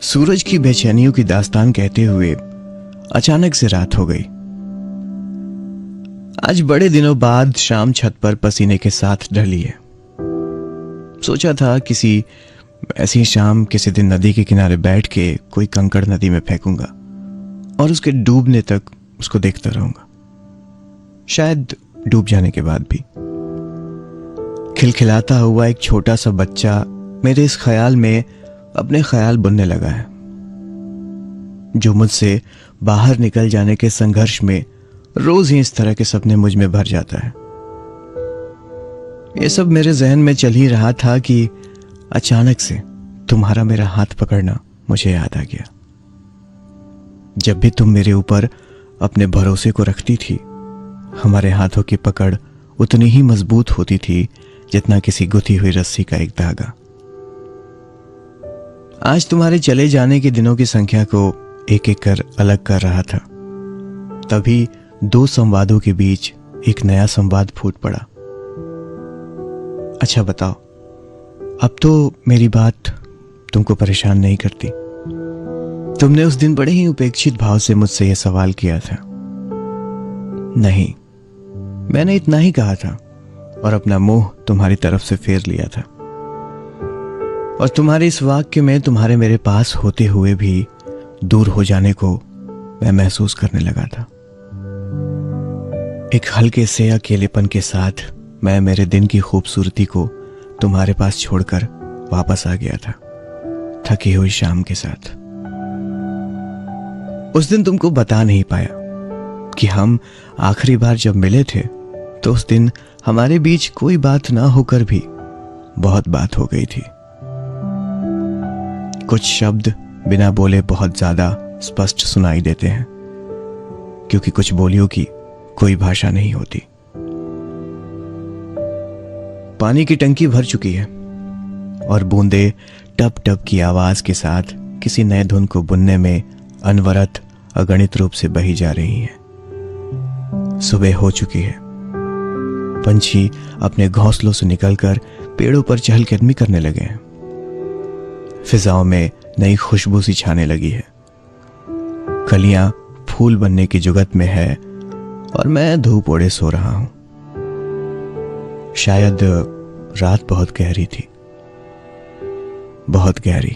सूरज की बेचैनियों की दास्तान कहते हुए अचानक से रात हो गई। आज बड़े दिनों बाद शाम छत पर पसीने के साथ ढली है। सोचा था किसी ऐसी शाम किसी दिन नदी के किनारे बैठ के कोई कंकड़ नदी में फेंकूंगा और उसके डूबने तक उसको देखता रहूंगा, शायद डूब जाने के बाद भी। खिलखिलाता हुआ एक छोटा सा बच्चा मेरे इस ख्याल में अपने ख्याल बुनने लगा है, जो मुझसे बाहर निकल जाने के संघर्ष में रोज ही इस तरह के सपने मुझ में भर जाता है। ये सब मेरे जहन में चल ही रहा था कि अचानक से तुम्हारा मेरा हाथ पकड़ना मुझे याद आ गया। जब भी तुम मेरे ऊपर अपने भरोसे को रखती थी, हमारे हाथों की पकड़ उतनी ही मजबूत होती थी जितना किसी गुथी हुई रस्सी का एक धागा। आज तुम्हारे चले जाने के दिनों की संख्या को एक एक कर अलग कर रहा था, तभी दो संवादों के बीच एक नया संवाद फूट पड़ा। अच्छा बताओ, अब तो मेरी बात तुमको परेशान नहीं करती? तुमने उस दिन बड़े ही उपेक्षित भाव से मुझसे यह सवाल किया था। नहीं, मैंने इतना ही कहा था और अपना मुंह तुम्हारी तरफ से फेर लिया था। और तुम्हारे इस वाक्य में तुम्हारे मेरे पास होते हुए भी दूर हो जाने को मैं महसूस करने लगा था। एक हल्के से अकेलेपन के साथ मैं मेरे दिन की खूबसूरती को तुम्हारे पास छोड़कर वापस आ गया था, थकी हुई शाम के साथ। उस दिन तुमको बता नहीं पाया कि हम आखिरी बार जब मिले थे तो उस दिन हमारे बीच कोई बात ना होकर भी बहुत बात हो गई थी। कुछ शब्द बिना बोले बहुत ज्यादा स्पष्ट सुनाई देते हैं, क्योंकि कुछ बोलियों की कोई भाषा नहीं होती। पानी की टंकी भर चुकी है और बूंदें टप टप की आवाज के साथ किसी नए धुन को बुनने में अनवरत अगणित रूप से बही जा रही है। सुबह हो चुकी है। पंछी अपने घोंसलों से निकलकर पेड़ों पर चहलकदमी करने लगे हैं। फिजाओं में नई खुशबू सी छाने लगी है। कलियां फूल बनने की जुगत में है और मैं धूप ओढ़े सो रहा हूं। शायद रात बहुत गहरी थी, बहुत गहरी।